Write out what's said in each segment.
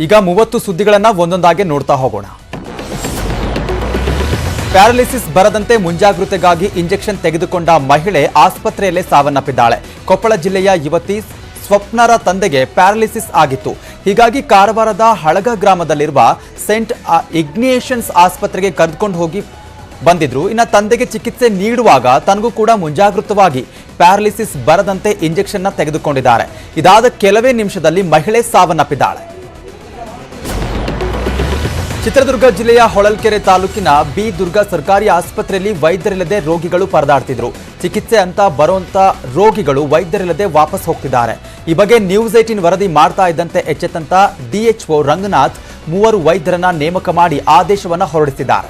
ಈಗ 30 ಸುದ್ದಿಗಳನ್ನು ಒಂದೊಂದಾಗಿ ನೋಡ್ತಾ ಹೋಗೋಣ. ಪ್ಯಾರಾಲಿಸಿಸ್ ಬರದಂತೆ ಮುಂಜಾಗೃತೆಗಾಗಿ ಇಂಜೆಕ್ಷನ್ ತೆಗೆದುಕೊಂಡ ಮಹಿಳೆ ಆಸ್ಪತ್ರೆಯಲ್ಲೇ ಸಾವನ್ನಪ್ಪಿದ್ದಾಳೆ. ಕೊಪ್ಪಳ ಜಿಲ್ಲೆಯ ಯುವತಿ ಸ್ವಪ್ನರ ತಂದೆಗೆ ಪ್ಯಾರಾಲಿಸಿಸ್ ಆಗಿತ್ತು. ಹೀಗಾಗಿ ಕಾರವಾರದ ಹಳಗ ಗ್ರಾಮದಲ್ಲಿರುವ ಸೆಂಟ್ ಇಗ್ನಿಯೇಷನ್ಸ್ ಆಸ್ಪತ್ರೆಗೆ ಕರೆದುಕೊಂಡು ಹೋಗಿ ಬಂದಿದ್ರು. ಇನ್ನು ತಂದೆಗೆ ಚಿಕಿತ್ಸೆ ನೀಡುವಾಗ ತನಗೂ ಕೂಡ ಮುಂಜಾಗೃತವಾಗಿ ಪ್ಯಾರಾಲಿಸಿಸ್ ಬರದಂತೆ ಇಂಜೆಕ್ಷನ್ ತೆಗೆದುಕೊಂಡಿದ್ದಾರೆ. ಇದಾದ ಕೆಲವೇ ನಿಮಿಷದಲ್ಲಿ ಮಹಿಳೆ ಸಾವನ್ನಪ್ಪಿದ್ದಾಳೆ. ಚಿತ್ರದುರ್ಗ ಜಿಲ್ಲೆಯ ಹೊಳಲ್ಕೆರೆ ತಾಲೂಕಿನ ಬಿ ದುರ್ಗ ಸರ್ಕಾರಿ ಆಸ್ಪತ್ರೆಯಲ್ಲಿ ವೈದ್ಯರಿಲ್ಲದೆ ರೋಗಿಗಳು ಪರದಾಡ್ತಿದ್ರು. ಚಿಕಿತ್ಸೆ ಅಂತ ಬರುವಂತ ರೋಗಿಗಳು ವೈದ್ಯರಿಲ್ಲದೆ ವಾಪಸ್ ಹೋಗ್ತಿದ್ದಾರೆ. ಈ ಬಗ್ಗೆ ನ್ಯೂಸ್ 18 ವರದಿ ಮಾಡ್ತಾ ಇದ್ದಂತೆ ಎಚ್ಚೆತ್ತಂತ ಡಿಎಚ್ಒ ರಂಗನಾಥ್ 3 ವೈದ್ಯರನ್ನ ನೇಮಕ ಮಾಡಿ ಆದೇಶವನ್ನ ಹೊರಡಿಸಿದ್ದಾರೆ.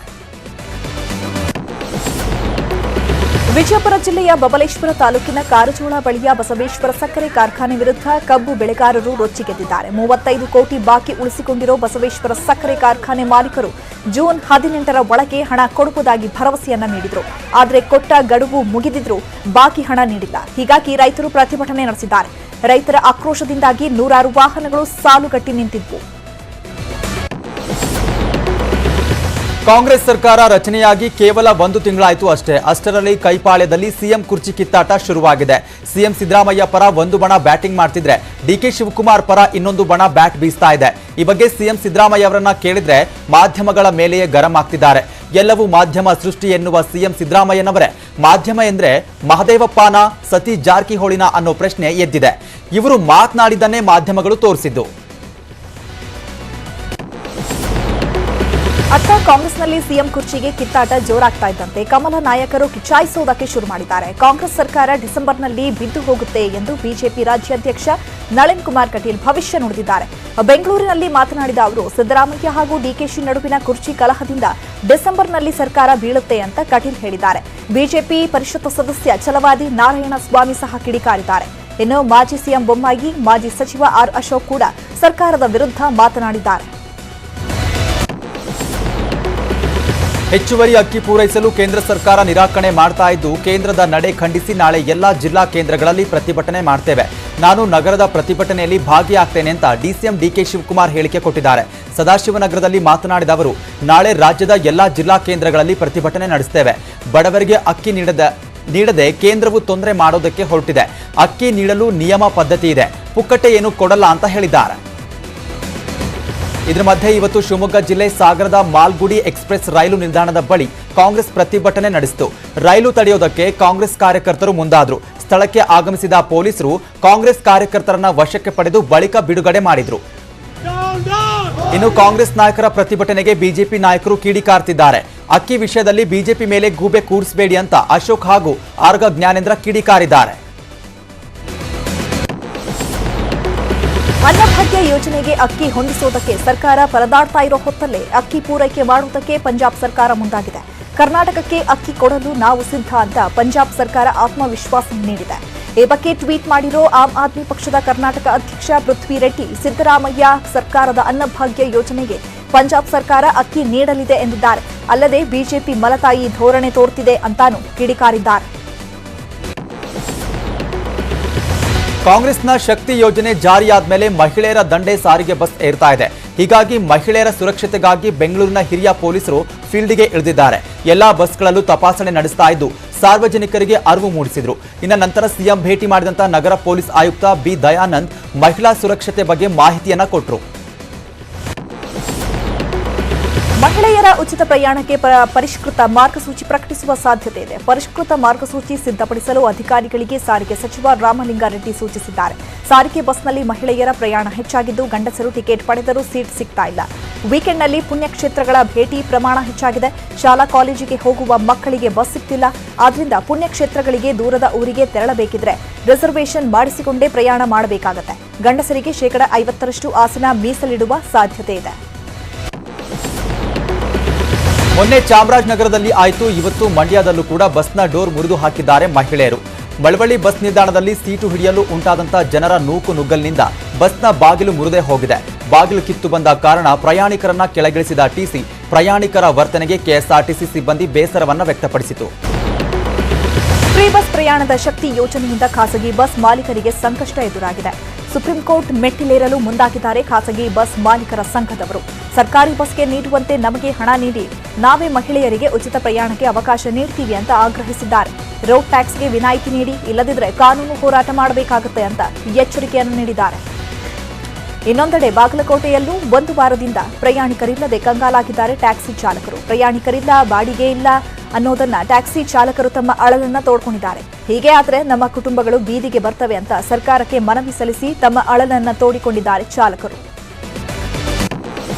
ವಿಜಯಪುರ ಜಿಲ್ಲೆಯ ಬಬಲೇಶ್ವರ ತಾಲೂಕಿನ ಕಾರಜೋಳ ಬಳಿಯ ಬಸವೇಶ್ವರ ಸಕ್ಕರೆ ಕಾರ್ಖಾನೆ ವಿರುದ್ಧ ಕಬ್ಬು ಬೆಳೆಗಾರರು ರೊಚ್ಚಿಗೆದ್ದಿದ್ದಾರೆ. 35 ಕೋಟಿ ಬಾಕಿ ಉಳಿಸಿಕೊಂಡಿರೋ ಬಸವೇಶ್ವರ ಸಕ್ಕರೆ ಕಾರ್ಖಾನೆ ಮಾಲೀಕರು ಜೂನ್ 18ರ ಒಳಗೆ ಹಣ ಕೊಡುವುದಾಗಿ ಭರವಸೆಯನ್ನ ನೀಡಿದ್ರು. ಆದರೆ ಕೊಟ್ಟ ಗಡುವು ಮುಗಿದಿದ್ರೂ ಬಾಕಿ ಹಣ ನೀಡಿಲ್ಲ. ಹೀಗಾಗಿ ರೈತರು ಪ್ರತಿಭಟನೆ ನಡೆಸಿದ್ದಾರೆ. ರೈತರ ಆಕ್ರೋಶದಿಂದಾಗಿ ನೂರಾರು ವಾಹನಗಳು ಸಾಲುಗಟ್ಟಿ ನಿಂತಿದ್ವು. ಕಾಂಗ್ರೆಸ್ ಸರ್ಕಾರ ರಚನೆಯಾಗಿ ಕೇವಲ 1 ತಿಂಗಳಾಯಿತು ಅಷ್ಟೇ. ಅಷ್ಟರಲ್ಲಿ ಕೈಪಾಳ್ಯದಲ್ಲಿ ಸಿಎಂ ಕುರ್ಚಿ ಕಿತ್ತಾಟ ಶುರುವಾಗಿದೆ. ಸಿಎಂ ಸಿದ್ದರಾಮಯ್ಯ ಪರ ಒಂದು ಬಣ ಬ್ಯಾಟಿಂಗ್ ಮಾಡ್ತಿದ್ರೆ ಡಿಕೆ ಶಿವಕುಮಾರ್ ಪರ ಇನ್ನೊಂದು ಬಣ ಬ್ಯಾಟ್ ಬೀಸ್ತಾ ಇದೆ. ಈ ಬಗ್ಗೆ ಸಿಎಂ ಸಿದ್ದರಾಮಯ್ಯ ಅವರನ್ನ ಕೇಳಿದ್ರೆ ಮಾಧ್ಯಮಗಳ ಮೇಲೆಯೇ ಗರಂ ಆಗ್ತಿದ್ದಾರೆ. ಎಲ್ಲವೂ ಮಾಧ್ಯಮ ಸೃಷ್ಟಿ ಎನ್ನುವ ಸಿಎಂ ಸಿದ್ದರಾಮಯ್ಯನವರೇ ಮಾಧ್ಯಮ ಎಂದ್ರೆ ಮಹದೇವಪ್ಪನ ಸತಿ ಜಾರಕಿಹೊಳಿನ ಅನ್ನೋ ಪ್ರಶ್ನೆ ಎದ್ದಿದೆ. ಇವರು ಮಾತನಾಡಿದ್ದನ್ನೇ ಮಾಧ್ಯಮಗಳು ತೋರಿಸಿದ್ದು. ಅತ್ತ ಕಾಂಗ್ರೆಸ್ನಲ್ಲಿ ಸಿಎಂ ಕುರ್ಚಿಗೆ ಕಿತ್ತಾಟ ಜೋರಾಗ್ತಾ ಇದ್ದಂತೆ ಕಮಲ ನಾಯಕರು ಕಿಚಾಯಿಸುವುದಕ್ಕೆ ಶುರು ಮಾಡಿದ್ದಾರೆ. ಕಾಂಗ್ರೆಸ್ ಸರ್ಕಾರ ಡಿಸೆಂಬರ್ನಲ್ಲಿ ಬಿದ್ದು ಹೋಗುತ್ತೆ ಎಂದು ಬಿಜೆಪಿ ರಾಜ್ಯಾಧ್ಯಕ್ಷ ನಳಿನ್ ಕುಮಾರ್ ಕಟೀಲ್ ಭವಿಷ್ಯ ನುಡಿದಿದ್ದಾರೆ. ಬೆಂಗಳೂರಿನಲ್ಲಿ ಮಾತನಾಡಿದ ಅವರು ಸಿದ್ದರಾಮಯ್ಯ ಹಾಗೂ ಡಿಕೆಶಿ ನಡುವಿನ ಕುರ್ಚಿ ಕಲಹದಿಂದ ಡಿಸೆಂಬರ್ನಲ್ಲಿ ಸರ್ಕಾರ ಬೀಳುತ್ತೆ ಅಂತ ಕಟೀಲ್ ಹೇಳಿದ್ದಾರೆ. ಬಿಜೆಪಿ ಪರಿಷತ್ ಸದಸ್ಯ ಛಲವಾದಿ ನಾರಾಯಣಸ್ವಾಮಿ ಸಹ ಕಿಡಿಕಾರಿದ್ದಾರೆ. ಇನ್ನು ಮಾಜಿ ಸಿಎಂ ಬೊಮ್ಮಾಯಿ, ಮಾಜಿ ಸಚಿವ ಆರ್ ಅಶೋಕ್ ಕೂಡ ಸರ್ಕಾರದ ವಿರುದ್ಧ ಮಾತನಾಡಿದ್ದಾರೆ. ಹೆಚ್ಚುವರಿ ಅಕ್ಕಿ ಪೂರೈಸಲು ಕೇಂದ್ರ ಸರ್ಕಾರ ನಿರಾಕರಣೆ ಮಾಡ್ತಾ ಇದ್ದು, ಕೇಂದ್ರದ ನಡೆ ಖಂಡಿಸಿ ನಾಳೆ ಎಲ್ಲಾ ಜಿಲ್ಲಾ ಕೇಂದ್ರಗಳಲ್ಲಿ ಪ್ರತಿಭಟನೆ ಮಾಡ್ತೇವೆ. ನಾನು ನಗರದ ಪ್ರತಿಭಟನೆಯಲ್ಲಿ ಭಾಗಿಯಾಗ್ತೇನೆ ಅಂತ ಡಿಸಿಎಂ ಡಿಕೆ ಶಿವಕುಮಾರ್ ಹೇಳಿಕೆ ಕೊಟ್ಟಿದ್ದಾರೆ. ಸದಾಶಿವನಗರದಲ್ಲಿ ಮಾತನಾಡಿದ ಅವರು, ನಾಳೆ ರಾಜ್ಯದ ಎಲ್ಲಾ ಜಿಲ್ಲಾ ಕೇಂದ್ರಗಳಲ್ಲಿ ಪ್ರತಿಭಟನೆ ನಡೆಸ್ತೇವೆ. ಬಡವರಿಗೆ ಅಕ್ಕಿ ನೀಡದೆ ಕೇಂದ್ರವು ತೊಂದರೆ ಮಾಡೋದಕ್ಕೆ ಹೊರಟಿದೆ. ಅಕ್ಕಿ ನೀಡಲು ನಿಯಮ ಪದ್ಧತಿ ಇದೆ, ಪುಕ್ಕಟೆ ಏನು ಕೊಡಲ್ಲ ಅಂತ ಹೇಳಿದ್ದಾರೆ. ಇದರ ಮಧ್ಯೆ ಇವತ್ತು ಶಿವಮೊಗ್ಗ ಜಿಲ್ಲೆ ಸಾಗರದ ಮಾಲ್ಗುಡಿ ಎಕ್ಸ್ಪ್ರೆಸ್ ರೈಲು ನಿಲ್ದಾಣದ ಬಳಿ ಕಾಂಗ್ರೆಸ್ ಪ್ರತಿಭಟನೆ ನಡೆಸಿತು. ರೈಲು ತಡೆಯೋದಕ್ಕೆ ಕಾಂಗ್ರೆಸ್ ಕಾರ್ಯಕರ್ತರು ಮುಂದಾದ್ರು. ಸ್ಥಳಕ್ಕೆ ಆಗಮಿಸಿದ ಪೊಲೀಸರು ಕಾಂಗ್ರೆಸ್ ಕಾರ್ಯಕರ್ತರನ್ನ ವಶಕ್ಕೆ ಪಡೆದು ಬಳಿಕ ಬಿಡುಗಡೆ ಮಾಡಿದ್ರು. ಇನ್ನು ಕಾಂಗ್ರೆಸ್ ನಾಯಕರ ಪ್ರತಿಭಟನೆಗೆ ಬಿಜೆಪಿ ನಾಯಕರು ಕಿಡಿಕಾರ್ತಿದ್ದಾರೆ. ಅಕ್ಕಿ ವಿಷಯದಲ್ಲಿ ಬಿಜೆಪಿ ಮೇಲೆ ಗೂಬೆ ಕೂರಿಸಬೇಡಿ ಅಂತ ಅಶೋಕ್ ಹಾಗೂ ಆರ್ಗ ಜ್ಞಾನೇಂದ್ರ ಕಿಡಿಕಾರಿದ್ದಾರೆ. ಅನ್ನಭಾಗ್ಯ ಯೋಜನೆಗೆ ಅಕ್ಕಿ ಹೊಂದಿಸುವುದಕ್ಕೆ ಸರ್ಕಾರ ಪರದಾಡ್ತಾ ಇರೋ ಹೊತ್ತಲ್ಲೇ ಅಕ್ಕಿ ಪೂರೈಕೆ ಮಾಡುವುದಕ್ಕೆ ಪಂಜಾಬ್ ಸರ್ಕಾರ ಮುಂದಾಗಿದೆ. ಕರ್ನಾಟಕಕ್ಕೆ ಅಕ್ಕಿ ಕೊಡಲು ನಾವು ಸಿದ್ಧ ಅಂತ ಪಂಜಾಬ್ ಸರ್ಕಾರ ಆತ್ಮವಿಶ್ವಾಸ ನೀಡಿದೆ. ಈ ಬಗ್ಗೆ ಟ್ವೀಟ್ ಮಾಡಿರೋ ಆಮ್ ಆದ್ಮಿ ಪಕ್ಷದ ಕರ್ನಾಟಕ ಅಧ್ಯಕ್ಷ ಪೃಥ್ವಿ ರೆಡ್ಡಿ, ಸಿದ್ದರಾಮಯ್ಯ ಸರ್ಕಾರದ ಅನ್ನಭಾಗ್ಯ ಯೋಜನೆಗೆ ಪಂಜಾಬ್ ಸರ್ಕಾರ ಅಕ್ಕಿ ನೀಡಲಿದೆ ಎಂದಿದ್ದಾರೆ. ಅಲ್ಲದೆ ಬಿಜೆಪಿ ಮಲತಾಯಿ ಧೋರಣೆ ತೋರ್ತಿದೆ ಅಂತಾನೂ ಕಿಡಿಕಾರಿದ್ದಾರೆ. ಕಾಂಗ್ರೆಸ್ನ ಶಕ್ತಿ ಯೋಜನೆ ಜಾರಿಯಾದ ಮೇಲೆ ಮಹಿಳೆಯರ ದಂಡೆ ಸಾರಿಗೆ ಬಸ್ ಏರ್ತಾ ಇದೆ. ಹೀಗಾಗಿ ಮಹಿಳೆಯರ ಸುರಕ್ಷತೆಗಾಗಿ ಬೆಂಗಳೂರಿನ ಹಿರಿಯ ಪೊಲೀಸರು ಫೀಲ್ಡ್ಗೆ ಇಳಿದಿದ್ದಾರೆ. ಎಲ್ಲಾ ಬಸ್ಗಳಲ್ಲೂ ತಪಾಸಣೆ ನಡೆಸ್ತಾ ಇದ್ದು ಸಾರ್ವಜನಿಕರಿಗೆ ಅರಿವು ಮೂಡಿಸಿದ್ರು. ನಂತರ ಸಿಎಂ ಭೇಟಿ ಮಾಡಿದಂತ ನಗರ ಪೊಲೀಸ್ ಆಯುಕ್ತ ಬಿ ದಯಾನಂದ್ ಮಹಿಳಾ ಸುರಕ್ಷತೆ ಬಗ್ಗೆ ಮಾಹಿತಿಯನ್ನ ಕೊಟ್ಟರು. ಮಹಿಳೆಯರ ಉಚಿತ ಪ್ರಯಾಣಕ್ಕೆ ಪರಿಷ್ಕೃತ ಮಾರ್ಗಸೂಚಿ ಪ್ರಕಟಿಸುವ ಸಾಧ್ಯತೆ ಇದೆ. ಪರಿಷ್ಕೃತ ಮಾರ್ಗಸೂಚಿ ಸಿದ್ಧಪಡಿಸಲು ಅಧಿಕಾರಿಗಳಿಗೆ ಸಾರಿಗೆ ಸಚಿವ ರಾಮಲಿಂಗಾರೆಡ್ಡಿ ಸೂಚಿಸಿದ್ದಾರೆ. ಸಾರಿಗೆ ಬಸ್ನಲ್ಲಿ ಮಹಿಳೆಯರ ಪ್ರಯಾಣ ಹೆಚ್ಚಾಗಿದ್ದು, ಗಂಡಸರು ಟಿಕೆಟ್ ಪಡೆದರೂ ಸೀಟ್ ಸಿಗ್ತಾ ಇಲ್ಲ. ವೀಕೆಂಡ್ನಲ್ಲಿ ಪುಣ್ಯಕ್ಷೇತ್ರಗಳ ಭೇಟಿ ಪ್ರಮಾಣ ಹೆಚ್ಚಾಗಿದೆ. ಶಾಲಾ ಕಾಲೇಜಿಗೆ ಹೋಗುವ ಮಕ್ಕಳಿಗೆ ಬಸ್ ಸಿಗ್ತಿಲ್ಲ. ಆದ್ರಿಂದ ಪುಣ್ಯಕ್ಷೇತ್ರಗಳಿಗೆ ದೂರದ ಊರಿಗೆ ತೆರಳಬೇಕಿದ್ರೆ ರಿಸರ್ವೇಷನ್ ಮಾಡಿಸಿಕೊಂಡೇ ಪ್ರಯಾಣ ಮಾಡಬೇಕಾಗುತ್ತೆ. ಗಂಡಸರಿಗೆ 50% ಆಸನ ಮೀಸಲಿಡುವ ಸಾಧ್ಯತೆ ಇದೆ. ಮೊನ್ನೆ ಚಾಮರಾಜನಗರದಲ್ಲಿ ಆಯಿತು, ಇವತ್ತು ಮಂಡ್ಯದಲ್ಲೂ ಕೂಡ ಬಸ್ನ ಡೋರ್ ಮುರಿದು ಹಾಕಿದ್ದಾರೆ ಮಹಿಳೆಯರು. ಮಳವಳ್ಳಿ ಬಸ್ ನಿಲ್ದಾಣದಲ್ಲಿ ಸೀಟು ಹಿಡಿಯಲು ಉಂಟಾದಂತ ಜನರ ನೂಕು ನುಗ್ಗಲಿನಿಂದ ಬಸ್ನ ಬಾಗಿಲು ಮುರಿದೇ ಹೋಗಿದೆ. ಬಾಗಿಲು ಕಿತ್ತು ಬಂದ ಕಾರಣ ಪ್ರಯಾಣಿಕರನ್ನ ಕೆಳಗಿಳಿಸಿದ ಟಿಸಿ ಪ್ರಯಾಣಿಕರ ವರ್ತನೆಗೆ ಕೆಎಸ್ಆರ್ಟಿಸಿ ಸಿಬ್ಬಂದಿ ಬೇಸರವನ್ನ ವ್ಯಕ್ತಪಡಿಸಿತು. ಫ್ರೀ ಬಸ್ ಪ್ರಯಾಣದ ಶಕ್ತಿ ಯೋಜನೆಯಿಂದ ಖಾಸಗಿ ಬಸ್ ಮಾಲೀಕರಿಗೆ ಸಂಕಷ್ಟ ಎದುರಾಗಿದೆ. ಸುಪ್ರೀಂ ಕೋರ್ಟ್ ಮೆಟ್ಟಿಲೇರಲು ಮುಂದಾಗಿದ್ದಾರೆ ಖಾಸಗಿ ಬಸ್ ಮಾಲೀಕರ ಸಂಘದವರು. ಸರ್ಕಾರಿ ಬಸ್ಗೆ ನೀಡುವಂತೆ ನಮಗೆ ಹಣ ನೀಡಿ, ನಾವೇ ಮಹಿಳೆಯರಿಗೆ ಉಚಿತ ಪ್ರಯಾಣಕ್ಕೆ ಅವಕಾಶ ನೀಡ್ತೀವಿ ಅಂತ ಆಗ್ರಹಿಸಿದ್ದಾರೆ. ರೋಡ್ ಟ್ಯಾಕ್ಸ್ಗೆ ವಿನಾಯಿತಿ ನೀಡಿ, ಇಲ್ಲದಿದ್ದರೆ ಕಾನೂನು ಹೋರಾಟ ಮಾಡಬೇಕಾಗುತ್ತೆ ಅಂತ ಎಚ್ಚರಿಕೆಯನ್ನು ನೀಡಿದ್ದಾರೆ. ಇನ್ನೊಂದೆಡೆ ಬಾಗಲಕೋಟೆಯಲ್ಲೂ ಒಂದು ವಾರದಿಂದ ಪ್ರಯಾಣಿಕರಿಲ್ಲದೆ ಕಂಗಾಲಾಗಿದ್ದಾರೆ ಟ್ಯಾಕ್ಸಿ ಚಾಲಕರು. ಪ್ರಯಾಣಿಕರಿಲ್ಲ, ಬಾಡಿಗೆ ಇಲ್ಲ ಅನ್ನೋದನ್ನ ಟ್ಯಾಕ್ಸಿ ಚಾಲಕರು ತಮ್ಮ ಅಳಲನ್ನ ತೋಡ್ಕೊಂಡಿದ್ದಾರೆ. ಹೀಗೆ ಆದರೆ ನಮ್ಮ ಕುಟುಂಬಗಳು ಬೀದಿಗೆ ಬರ್ತವೆ ಅಂತ ಸರ್ಕಾರಕ್ಕೆ ಮನವಿ ಸಲ್ಲಿಸಿ ತಮ್ಮ ಅಳಲನ್ನ ತೋಡಿಕೊಂಡಿದ್ದಾರೆ ಚಾಲಕರು.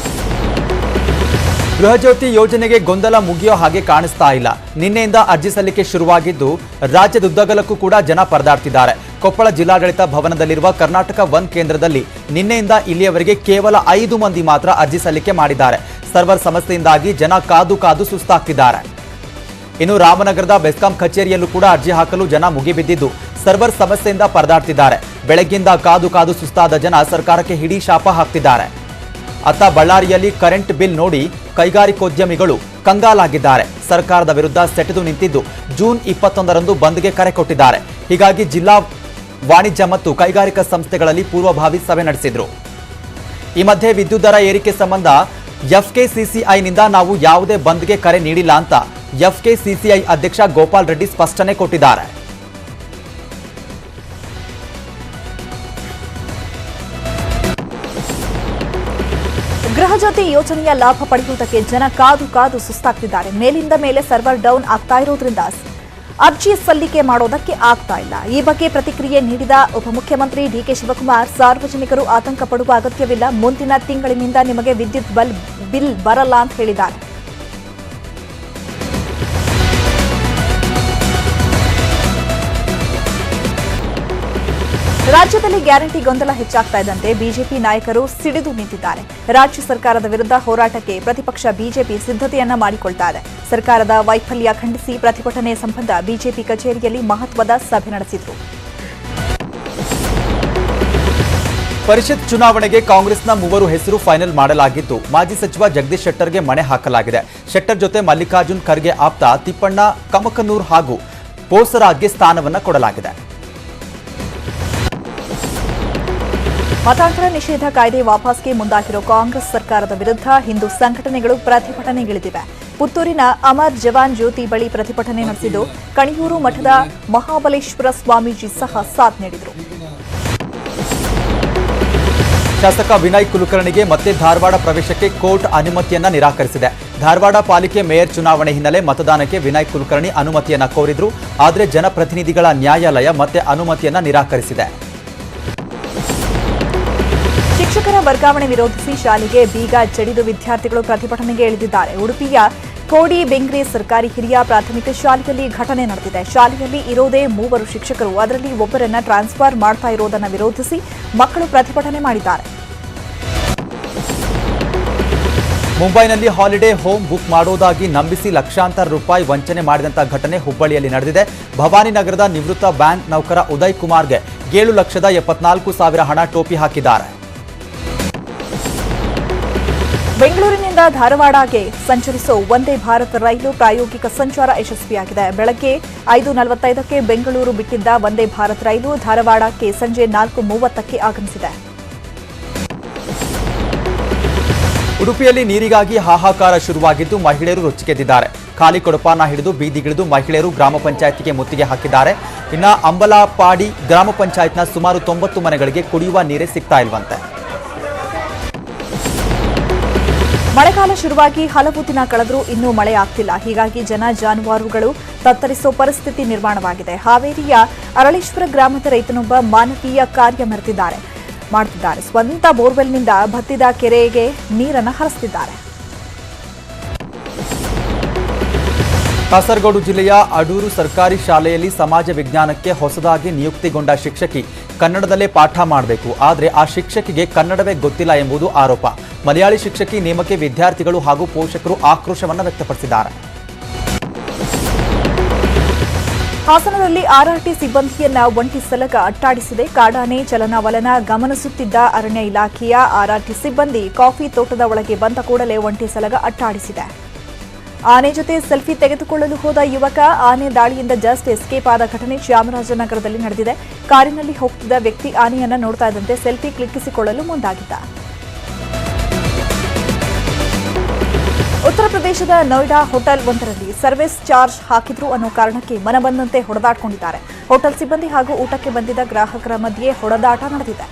ಗೃಹಜ್ಯೋತಿ ಯೋಜನೆಗೆ ಗೊಂದಲ ಮುಗಿಯೋ ಹಾಗೆ ಕಾಣಿಸ್ತಾ ಇಲ್ಲ. ನಿನ್ನೆಯಿಂದ ಅರ್ಜಿ ಸಲ್ಲಿಕೆ ಶುರುವಾಗಿದ್ದು ರಾಜ್ಯದುದ್ದಗಲಕ್ಕೂ ಕೂಡ ಜನ ಪರದಾಡ್ತಿದ್ದಾರೆ. ಕೊಪ್ಪಳ ಜಿಲ್ಲಾಡಳಿತ ಭವನದಲ್ಲಿರುವ ಕರ್ನಾಟಕ ಒನ್ ಕೇಂದ್ರದಲ್ಲಿ ನಿನ್ನೆಯಿಂದ ಇಲ್ಲಿಯವರೆಗೆ ಕೇವಲ 5 ಮಂದಿ ಮಾತ್ರ ಅರ್ಜಿ ಸಲ್ಲಿಕೆ ಮಾಡಿದ್ದಾರೆ. ಸರ್ವರ್ ಸಮಸ್ಯೆಯಿಂದಾಗಿ ಜನ ಕಾದು ಕಾದು ಸುಸ್ತಾಗ್ತಿದ್ದಾರೆ. ಇನ್ನು ರಾಮನಗರದ ಬೆಸ್ಕಾಂ ಕಚೇರಿಯಲ್ಲೂ ಕೂಡ ಅರ್ಜಿ ಹಾಕಲು ಜನ ಮುಗಿಬಿದ್ದಿದ್ದು ಸರ್ವರ್ ಸಮಸ್ಯೆಯಿಂದ ಪರದಾಡ್ತಿದ್ದಾರೆ. ಬೆಳಗ್ಗಿಂದ ಕಾದು ಕಾದು ಸುಸ್ತಾದ ಜನ ಸರ್ಕಾರಕ್ಕೆ ಹಿಡಿ ಶಾಪ ಹಾಕ್ತಿದ್ದಾರೆ. ಅತ್ತ ಬಳ್ಳಾರಿಯಲ್ಲಿ ಕರೆಂಟ್ ಬಿಲ್ ನೋಡಿ ಕೈಗಾರಿಕೋದ್ಯಮಿಗಳು ಕಂಗಾಲಾಗಿದ್ದಾರೆ. ಸರ್ಕಾರದ ವಿರುದ್ಧ ಸೆಟೆದು ನಿಂತಿದ್ದು ಜೂನ್ 21ರಂದು ಬಂದ್ಗೆ ಕರೆ ಕೊಟ್ಟಿದ್ದಾರೆ. ಹೀಗಾಗಿ ಜಿಲ್ಲಾ ವಾಣಿಜ್ಯ ಮತ್ತು ಕೈಗಾರಿಕಾ ಸಂಸ್ಥೆಗಳಲ್ಲಿ ಪೂರ್ವಭಾವಿ ಸಭೆ ನಡೆಸಿದ್ರು. ಈ ಮಧ್ಯೆ ವಿದ್ಯುತ್ ದರ ಏರಿಕೆ ಸಂಬಂಧ ಎಫ್ಕೆಸಿಸಿಐನಿಂದ ನಾವು ಯಾವುದೇ ಬಂದ್ಗೆ ಕರೆ ನೀಡಿಲ್ಲ ಅಂತ ಎಫ್ಕೆಸಿಸಿಐ ಅಧ್ಯಕ್ಷ ಗೋಪಾಲ್ ರೆಡ್ಡಿ ಸ್ಪಷ್ಟನೆ ಕೊಟ್ಟಿದ್ದಾರೆ. ಗೃಹಜ್ಯೋತಿ ಯೋಜನೆಯ ಲಾಭ ಪಡೆಯುವುದಕ್ಕೆ ಜನ ಕಾದು ಕಾದು ಸುಸ್ತಾಗ್ತಿದ್ದಾರೆ. ಮೇಲಿಂದ ಮೇಲೆ ಸರ್ವರ್ ಡೌನ್ ಆಗ್ತಾ ಇರೋದ್ರಿಂದ ಅರ್ಜಿ ಸಲ್ಲಿಕೆ ಮಾಡೋದಕ್ಕೆ ಆಗ್ತಾ ಇಲ್ಲ. ಈ ಬಗ್ಗೆ ಪ್ರತಿಕ್ರಿಯೆ ನೀಡಿದ ಉಪಮುಖ್ಯಮಂತ್ರಿ ಡಿಕೆ ಶಿವಕುಮಾರ್, ಸಾರ್ವಜನಿಕರು ಆತಂಕ ಪಡುವ ಅಗತ್ಯವಿಲ್ಲ, ಮುಂದಿನ ತಿಂಗಳಿನಿಂದ ನಿಮಗೆ ವಿದ್ಯುತ್ ಬಿಲ್ ಬರಲ್ಲ ಅಂತ ಹೇಳಿದ್ದಾರೆ. ರಾಜ್ಯದಲ್ಲಿ ಗ್ಯಾರಂಟಿ ಗೊಂದಲ ಹೆಚ್ಚಾಗ್ತಾ ಇದ್ದಂತೆ ಬಿಜೆಪಿ ನಾಯಕರು ಸಿಡಿದು ನಿಂತಿದ್ದಾರೆ. ರಾಜ್ಯ ಸರ್ಕಾರದ ವಿರುದ್ಧ ಹೋರಾಟಕ್ಕೆ ಪ್ರತಿಪಕ್ಷ ಬಿಜೆಪಿ ಸಿದ್ಧತೆಯನ್ನ ಮಾಡಿಕೊಳ್ತಾ ಇದೆ. ಸರ್ಕಾರದ ವೈಫಲ್ಯ ಖಂಡಿಸಿ ಪ್ರತಿಭಟನೆ ಸಂಬಂಧ ಬಿಜೆಪಿ ಕಚೇರಿಯಲ್ಲಿ ಮಹತ್ವದ ಸಭೆ ನಡೆಸಿದ್ರು. ಪರಿಷತ್ ಚುನಾವಣೆಗೆ ಕಾಂಗ್ರೆಸ್ನ 3 ಹೆಸರು ಫೈನಲ್ ಮಾಡಲಾಗಿದ್ದು ಮಾಜಿ ಸಚಿವ ಜಗದೀಶ್ ಶೆಟ್ಟರ್ಗೆ ಮಣೆ ಹಾಕಲಾಗಿದೆ. ಶೆಟ್ಟರ್ ಜೊತೆ ಮಲ್ಲಿಕಾರ್ಜುನ್ ಖರ್ಗೆ ಆಪ್ತ ತಿಪ್ಪಣ್ಣ ಕಮಕನೂರ್ ಹಾಗೂ ಬೋಸರಾಜ್ಗೆ ಸ್ಥಾನವನ್ನ ಕೊಡಲಾಗಿದೆ. ಮತಾಂತರ ನಿಷೇಧ ಕಾಯ್ದೆ ವಾಪಸ್ಗೆ ಮುಂದಾಗಿರೋ ಕಾಂಗ್ರೆಸ್ ಸರ್ಕಾರದ ವಿರುದ್ಧ ಹಿಂದೂ ಸಂಘಟನೆಗಳು ಪ್ರತಿಭಟನೆಗಿಳಿದಿವೆ. ಪುತ್ತೂರಿನ ಅಮರ್ ಜವಾನ್ ಜ್ಯೋತಿ ಬಳಿ ಪ್ರತಿಭಟನೆ ನಡೆಸಿದ್ದು ಕಣಿಯೂರು ಮಠದ ಮಹಾಬಲೇಶ್ವರ ಸ್ವಾಮೀಜಿ ಸಹ ಸಾಥ್ ನೀಡಿದರು. ಶಾಸಕ ವಿನಯ್ ಕುಲಕರ್ಣಿಗೆ ಮತ್ತೆ ಧಾರವಾಡ ಪ್ರವೇಶಕ್ಕೆ ಕೋರ್ಟ್ ಅನುಮತಿಯನ್ನ ನಿರಾಕರಿಸಿದೆ. ಧಾರವಾಡ ಪಾಲಿಕೆ ಮೇಯರ್ ಚುನಾವಣೆ ಹಿನ್ನೆಲೆ ಮತದಾನಕ್ಕೆ ವಿನಯ್ ಕುಲಕರ್ಣಿ ಅನುಮತಿಯನ್ನ ಕೋರಿದ್ರು. ಆದರೆ ಜನಪ್ರತಿನಿಧಿಗಳ ನ್ಯಾಯಾಲಯ ಮತ್ತೆ ಅನುಮತಿಯನ್ನ ನಿರಾಕರಿಸಿದೆ. ಶಿಕ್ಷಕರ ವರ್ಗಾವಣೆ ವಿರೋಧಿಸಿ ಶಾಲೆಗೆ ಬೀಗ ಜಡಿದು ವಿದ್ಯಾರ್ಥಿಗಳು ಪ್ರತಿಭಟನೆಗೆ ಇಳಿದಿದ್ದಾರೆ. ಉಡುಪಿಯ ಕೋಡಿ ಬೆಂಗ್ರೆ ಸರ್ಕಾರಿ ಹಿರಿಯ ಪ್ರಾಥಮಿಕ ಶಾಲೆಯಲ್ಲಿ ಘಟನೆ ನಡೆದಿದೆ. ಶಾಲೆಯಲ್ಲಿ ಇರೋದೇ 3 ಶಿಕ್ಷಕರು, ಅದರಲ್ಲಿ ಒಬ್ಬರನ್ನ ಟ್ರಾನ್ಸ್ಫರ್ ಮಾಡ್ತಾ ಇರೋದನ್ನು ವಿರೋಧಿಸಿ ಮಕ್ಕಳು ಪ್ರತಿಭಟನೆ ಮಾಡಿದ್ದಾರೆ. ಮುಂಬೈನಲ್ಲಿ ಹಾಲಿಡೇ ಹೋಮ್ ಬುಕ್ ಮಾಡೋದಾಗಿ ನಂಬಿಸಿ ಲಕ್ಷಾಂತರ ರೂಪಾಯಿ ವಂಚನೆ ಮಾಡಿದಂಥ ಘಟನೆ ಹುಬ್ಬಳ್ಳಿಯಲ್ಲಿ ನಡೆದಿದೆ. ಭವಾನಿ ನಗರದ ನಿವೃತ್ತ ಬ್ಯಾಂಕ್ ನೌಕರ ಉದಯ್ ಕುಮಾರ್ಗೆ 7,74,000 ಹಣ ಟೋಪಿ ಹಾಕಿದ್ದಾರೆ. ಬೆಂಗಳೂರಿನಿಂದ ಧಾರವಾಡಗೆ ಸಂಚರಿಸೋ ವಂದೇ ಭಾರತ್ ರೈಲು ಪ್ರಾಯೋಗಿಕ ಸಂಚಾರ ಯಶಸ್ವಿಯಾಗಿದೆ. ಬೆಳಗ್ಗೆ 5:45ಕ್ಕೆ ಬೆಂಗಳೂರು ಬಿಟ್ಟಿದ್ದ ವಂದೇ ಭಾರತ್ ರೈಲು ಧಾರವಾಡಕ್ಕೆ ಸಂಜೆ 4:30ಕ್ಕೆ ಆಗಮಿಸಿದೆ. ಉಡುಪಿಯಲ್ಲಿ ನೀರಿಗಾಗಿ ಹಾಹಾಕಾರ ಶುರುವಾಗಿದ್ದು ಮಹಿಳೆಯರು ರೊಚ್ಚಿಗೆದ್ದಿದ್ದಾರೆ. ಖಾಲಿ ಕೊಡಪಾನ ಹಿಡಿದು ಬೀದಿಗಿಳಿದು ಮಹಿಳೆಯರು ಗ್ರಾಮ ಪಂಚಾಯತ್ಗೆ ಮುತ್ತಿಗೆ ಹಾಕಿದ್ದಾರೆ. ಇನ್ನು ಅಂಬಲಪಾಡಿ ಗ್ರಾಮ ಪಂಚಾಯತ್ನ ಸುಮಾರು 90 ಮನೆಗಳಿಗೆ ಕುಡಿಯುವ ನೀರೇ ಸಿಗ್ತಾ ಇಲ್ವಂತೆ. ಮಳೆಗಾಲ ಶುರುವಾಗಿ ಹಲವು ದಿನ ಕಳೆದರೂ ಇನ್ನೂ ಮಳೆ ಆಗ್ತಿಲ್ಲ. ಹೀಗಾಗಿ ಜನ ಜಾನುವಾರುಗಳು ತತ್ತರಿಸೋ ಪರಿಸ್ಥಿತಿ ನಿರ್ಮಾಣವಾಗಿದೆ. ಹಾವೇರಿಯ ಅರಳೇಶ್ವರ ಗ್ರಾಮದ ರೈತನೊಬ್ಬ ಮಾನವೀಯ ಕಾರ್ಯ ಮಾಡುತ್ತಿದ್ದಾರೆ. ಸ್ವಂತ ಬೋರ್ವೆಲ್ನಿಂದ ಬತ್ತಿದ ಕೆರೆಗೆ ನೀರನ್ನು ಹರಿಸುತ್ತಿದ್ದಾರೆ. ಕಾಸರಗೋಡು ಜಿಲ್ಲೆಯ ಅಡೂರು ಸರ್ಕಾರಿ ಶಾಲೆಯಲ್ಲಿ ಸಮಾಜ ವಿಜ್ಞಾನಕ್ಕೆ ಹೊಸದಾಗಿ ನಿಯುಕ್ತಿಗೊಂಡ ಶಿಕ್ಷಕಿ ಕನ್ನಡದಲ್ಲೇ ಪಾಠ ಮಾಡಬೇಕು. ಆದರೆ ಆ ಶಿಕ್ಷಕಿಗೆ ಕನ್ನಡವೇ ಗೊತ್ತಿಲ್ಲ ಎಂಬುದು ಆರೋಪ. ಮಲಯಾಳಿ ಶಿಕ್ಷಕಿ ನೇಮಕ್ಕೆ ವಿದ್ಯಾರ್ಥಿಗಳು ಹಾಗೂ ಪೋಷಕರು ಆಕ್ರೋಶವನ್ನು ವ್ಯಕ್ತಪಡಿಸಿದ್ದಾರೆ. ಹಾಸನದಲ್ಲಿ ಆರ್ಆರ್ಟಿ ಸಿಬ್ಬಂದಿಯನ್ನ ಒಂಟಿ ಸಲಗ ಅಟ್ಟಾಡಿಸಿದೆ. ಕಾಡಾನೆ ಚಲನವಲನ ಗಮನಿಸುತ್ತಿದ್ದ ಅರಣ್ಯ ಇಲಾಖೆಯ ಆರ್ಆರ್ಟಿ ಸಿಬ್ಬಂದಿ ಕಾಫಿ ತೋಟದ ಒಳಗೆ ಬಂದ ಕೂಡಲೇ ಒಂಟಿ ಸಲಗ ಅಟ್ಟಾಡಿಸಿದೆ. ಆನೆ ಜೊತೆ ಸೆಲ್ಫಿ ತೆಗೆದುಕೊಳ್ಳಲು ಹೋದ ಯುವಕ ಆನೆ ದಾಳಿಯಿಂದ ಜಸ್ಟ್ ಎಸ್ಕೇಪ್ ಆದ ಘಟನೆ ಚಾಮರಾಜನಗರದಲ್ಲಿ ನಡೆದಿದೆ. ಕಾರಿನಲ್ಲಿ ಹೋಗ್ತಿದ್ದ ವ್ಯಕ್ತಿ ಆನೆಯನ್ನ ನೋಡ್ತಾ ಇದ್ದಂತೆ ಸೆಲ್ಫಿ ಕ್ಲಿಕ್ಕಿಸಿಕೊಳ್ಳಲು ಮುಂದಾಗಿದ್ದ. ಉತ್ತರ ಪ್ರದೇಶದ ನೋಯ್ಡಾ ಹೋಟೆಲ್ ಒಂದರಲ್ಲಿ ಸರ್ವಿಸ್ ಚಾರ್ಜ್ ಹಾಕಿದ್ರು ಅನ್ನೋ ಕಾರಣಕ್ಕೆ ಮನಬಂದಂತೆ ಹೊಡೆದಾಡಿಕೊಂಡಿದ್ದಾರೆ. ಹೋಟೆಲ್ ಸಿಬ್ಬಂದಿ ಹಾಗೂ ಊಟಕ್ಕೆ ಬಂದಿದ್ದ ಗ್ರಾಹಕರ ಮಧ್ಯೆ ಹೊಡೆದಾಟ ನಡೆದಿದೆ.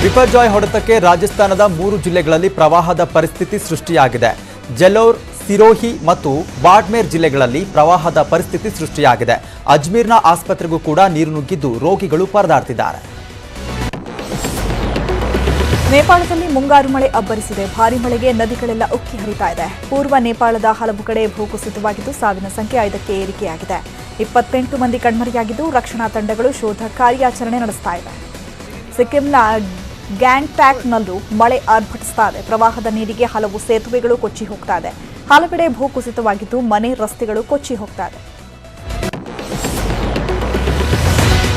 ಬಿಪರ್ಜಾಯ್ ಹೊಡೆತಕ್ಕೆ ರಾಜಸ್ಥಾನದ 3 ಜಿಲ್ಲೆಗಳಲ್ಲಿ ಪ್ರವಾಹದ ಪರಿಸ್ಥಿತಿ ಸೃಷ್ಟಿಯಾಗಿದೆ. ಜಲೋರ್, ಸಿರೋಹಿ ಮತ್ತು ಬಾಡ್ಮೇರ್ ಜಿಲ್ಲೆಗಳಲ್ಲಿ ಪ್ರವಾಹದ ಪರಿಸ್ಥಿತಿ ಸೃಷ್ಟಿಯಾಗಿದೆ. ಅಜ್ಮೀರ್ನ ಆಸ್ಪತ್ರೆಗೂ ಕೂಡ ನೀರು ನುಗ್ಗಿದ್ದು ರೋಗಿಗಳು ಪರದಾಡ್ತಿದ್ದಾರೆ. ನೇಪಾಳದಲ್ಲಿ ಮುಂಗಾರು ಮಳೆ ಅಬ್ಬರಿಸಿದೆ. ಭಾರೀ ಮಳೆಗೆ ನದಿಗಳೆಲ್ಲ ಉಕ್ಕಿ ಹರಿತಾ ಇದೆ. ಪೂರ್ವ ನೇಪಾಳದ ಹಲವು ಕಡೆ ಭೂಕುಸಿತವಾಗಿದ್ದು ಸಾವಿನ ಸಂಖ್ಯೆ 5ಕ್ಕೆ ಏರಿಕೆಯಾಗಿದೆ. 28 ಮಂದಿ ಕಣ್ಮರೆಯಾಗಿದ್ದು ರಕ್ಷಣಾ ತಂಡಗಳು ಶೋಧ ಕಾರ್ಯಾಚರಣೆ ನಡೆಸ್ತಾ ಇವೆ. ಸಿಕ್ಕಿಂನ ಗ್ಯಾಂಗ್ಟಾಕ್ನಲ್ಲೂ ಮಳೆ ಆರ್ಭಟಿಸ್ತಾ ಇದೆ. ಪ್ರವಾಹದ ನೀರಿಗೆ ಹಲವು ಸೇತುವೆಗಳು ಕೊಚ್ಚಿ ಹೋಗ್ತಾ ಇದೆ. ಹಲವೆಡೆ ಭೂಕುಸಿತವಾಗಿದ್ದು ಮನೆ ರಸ್ತೆಗಳು ಕೊಚ್ಚಿ ಹೋಗ್ತಾ ಇದೆ.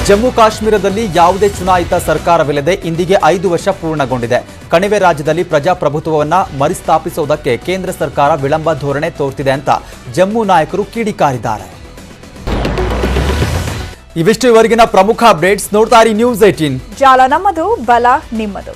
ಜಮ್ಮು ಕಾಶ್ಮೀರದಲ್ಲಿ ಯಾವುದೇ ಚುನಾಯಿತ ಸರ್ಕಾರವಿಲ್ಲದೆ ಇಂದಿಗೆ 5 ವರ್ಷ ಪೂರ್ಣಗೊಂಡಿದೆ. ಕಣಿವೆ ರಾಜ್ಯದಲ್ಲಿ ಪ್ರಜಾಪ್ರಭುತ್ವವನ್ನ ಮರುಸ್ಥಾಪಿಸುವುದಕ್ಕೆ ಕೇಂದ್ರ ಸರ್ಕಾರ ವಿಳಂಬ ಧೋರಣೆ ತೋರ್ತಿದೆ ಅಂತ ಜಮ್ಮು ನಾಯಕರು ಕಿಡಿಕಾರಿದ್ದಾರೆ. ಇವಿಷ್ಟು ಇವರೆಗಿನ ಪ್ರಮುಖ ಅಪ್ಡೇಟ್ಸ್. ನೋಡ್ತಾ ಇರಿ ನ್ಯೂಸ್ 18. ಜಾಲ ನಮ್ಮದು, ಬಲ ನಿಮ್ಮದು.